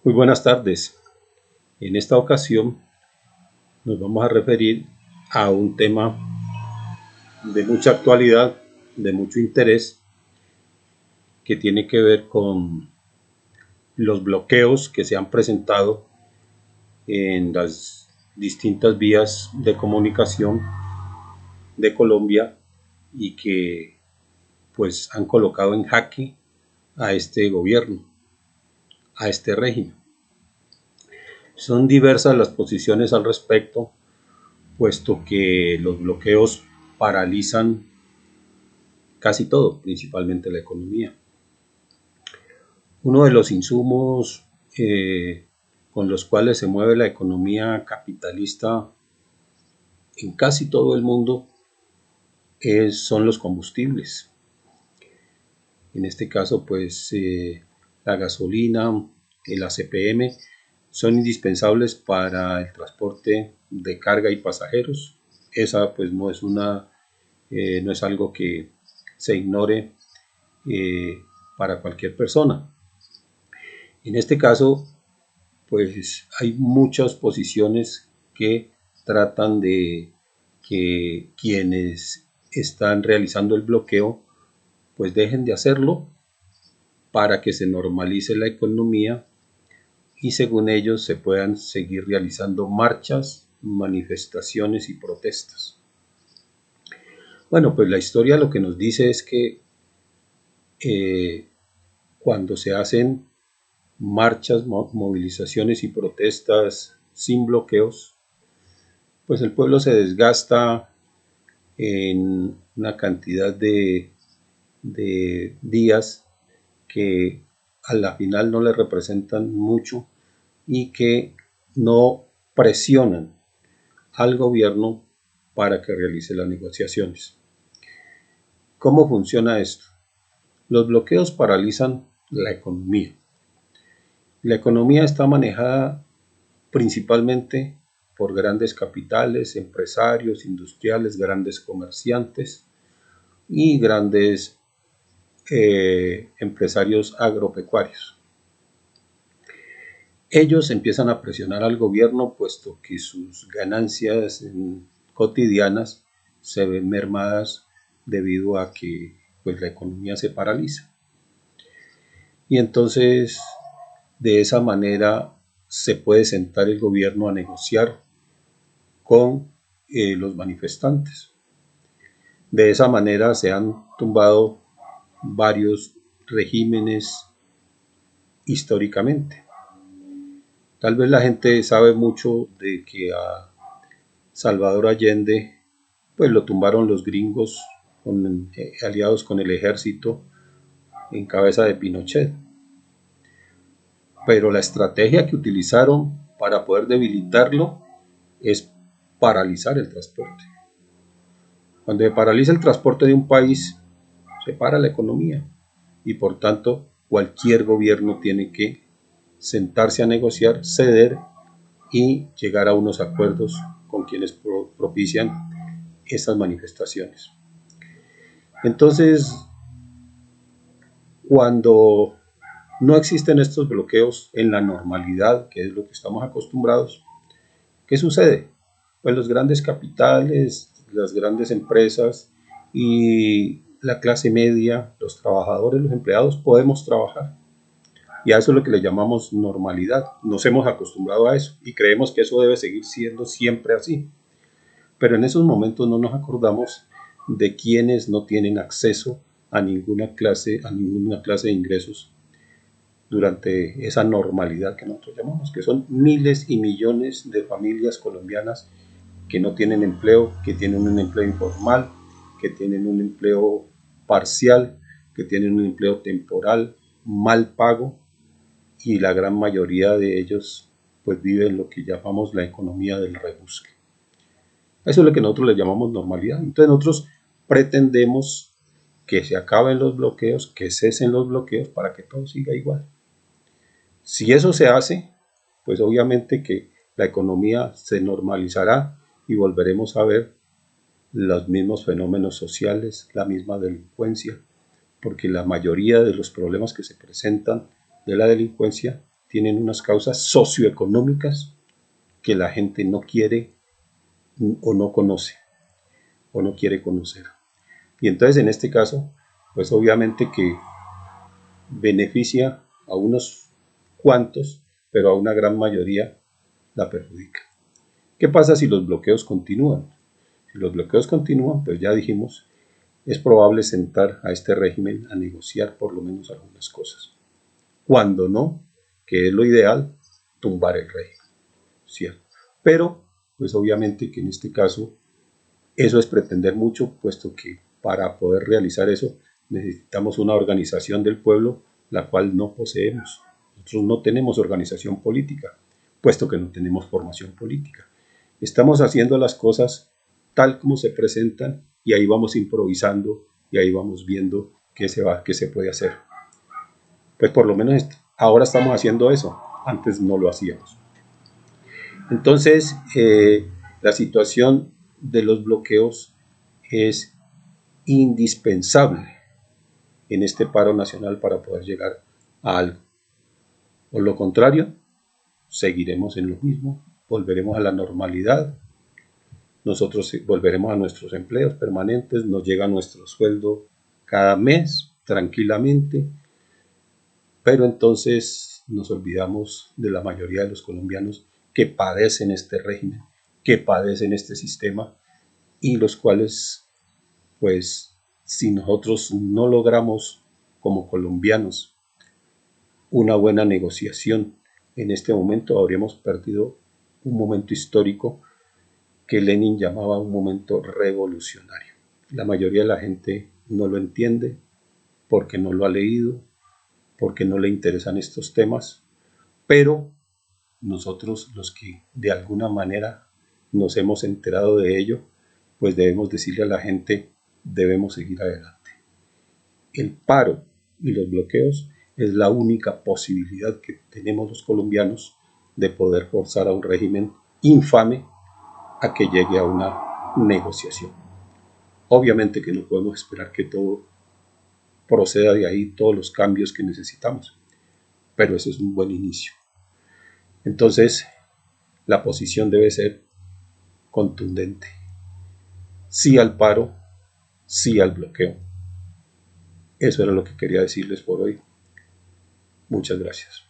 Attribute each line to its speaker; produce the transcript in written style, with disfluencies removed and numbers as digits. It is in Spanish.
Speaker 1: Muy buenas tardes. En esta ocasión nos vamos a referir a un tema de mucha actualidad, de mucho interés, que tiene que ver con los bloqueos que se han presentado en las distintas vías de comunicación de Colombia y que pues han colocado en jaque a este gobierno, a este régimen. Son diversas las posiciones al respecto, puesto que los bloqueos paralizan casi todo, principalmente la economía. Uno de los insumos con los cuales se mueve la economía capitalista en casi todo el mundo son los combustibles. En este caso, pues la gasolina, el ACPM, son indispensables para el transporte de carga y pasajeros. Esa pues no es no es algo que se ignore eh, para cualquier persona. En este caso, pues hay muchas posiciones que tratan de que quienes están realizando el bloqueo pues dejen de hacerlo para que se normalice la economía y según ellos se puedan seguir realizando marchas, manifestaciones y protestas. Bueno, pues la historia lo que nos dice es que eh, cuando se hacen marchas, movilizaciones y protestas sin bloqueos, pues el pueblo se desgasta en una cantidad de días que a la final no le representan mucho y que no presionan al gobierno para que realice las negociaciones. ¿Cómo funciona esto? Los bloqueos paralizan la economía. La economía está manejada principalmente por grandes capitales, empresarios, industriales, grandes comerciantes y grandes empresarios agropecuarios. Ellos empiezan a presionar al gobierno puesto que sus ganancias cotidianas se ven mermadas debido a que pues, la economía se paraliza. Y entonces de esa manera se puede sentar el gobierno a negociar con los manifestantes. De esa manera se han tumbado varios regímenes históricamente. Tal vez la gente sabe mucho de que a Salvador Allende pues lo tumbaron los gringos aliados con el ejército en cabeza de Pinochet. Pero la estrategia que utilizaron para poder debilitarlo es paralizar el transporte. Cuando se paraliza el transporte de un país, se para la economía y por tanto cualquier gobierno tiene que sentarse a negociar, ceder y llegar a unos acuerdos con quienes propician estas manifestaciones. Entonces, cuando no existen estos bloqueos en la normalidad, que es lo que estamos acostumbrados, ¿qué sucede? Pues los grandes capitales, las grandes empresas y la clase media, los trabajadores, los empleados, podemos trabajar. Y a eso es lo que le llamamos normalidad. Nos hemos acostumbrado a eso y creemos que eso debe seguir siendo siempre así. Pero en esos momentos no nos acordamos de quienes no tienen acceso a ninguna clase de ingresos durante esa normalidad que nosotros llamamos, que son miles y millones de familias colombianas que no tienen empleo, que tienen un empleo informal, que tienen un empleo parcial, que tienen un empleo temporal, mal pago, y la gran mayoría de ellos pues viven lo que llamamos la economía del rebusque. Eso es lo que nosotros le llamamos normalidad. Entonces nosotros pretendemos que se acaben los bloqueos, que cesen los bloqueos para que todo siga igual. Si eso se hace, pues obviamente que la economía se normalizará y volveremos a ver los mismos fenómenos sociales, la misma delincuencia, porque la mayoría de los problemas que se presentan de la delincuencia tienen unas causas socioeconómicas que la gente no quiere o no conoce o no quiere conocer. Y entonces en este caso, pues obviamente que beneficia a unos cuantos, pero a una gran mayoría la perjudica. ¿Qué pasa si los bloqueos continúan? Si los bloqueos continúan, pues ya dijimos, es probable sentar a este régimen a negociar por lo menos algunas cosas. Cuando no, que es lo ideal, tumbar el régimen, ¿cierto? Pero, pues obviamente que en este caso, eso es pretender mucho, puesto que para poder realizar eso necesitamos una organización del pueblo, la cual no poseemos. Nosotros no tenemos organización política, puesto que no tenemos formación política. Estamos haciendo las cosas tal como se presentan y ahí vamos improvisando y ahí vamos viendo qué se puede hacer. Pues por lo menos ahora estamos haciendo eso, antes no lo hacíamos. Entonces, la situación de los bloqueos es indispensable en este paro nacional para poder llegar a algo. Por lo contrario, seguiremos en lo mismo, volveremos a la normalidad, nosotros volveremos a nuestros empleos permanentes, nos llega nuestro sueldo cada mes tranquilamente, pero entonces nos olvidamos de la mayoría de los colombianos que padecen este régimen, que padecen este sistema y los cuales, pues, si nosotros no logramos como colombianos una buena negociación en este momento, habríamos perdido un momento histórico que Lenin llamaba un momento revolucionario. La mayoría de la gente no lo entiende porque no lo ha leído, porque no le interesan estos temas, pero nosotros los que de alguna manera nos hemos enterado de ello, pues debemos decirle a la gente, debemos seguir adelante. El paro y los bloqueos es la única posibilidad que tenemos los colombianos de poder forzar a un régimen infame a que llegue a una negociación. Obviamente que no podemos esperar que todo proceda de ahí, todos los cambios que necesitamos, pero eso es un buen inicio. Entonces, la posición debe ser contundente. Sí al paro, sí al bloqueo. Eso era lo que quería decirles por hoy. Muchas gracias.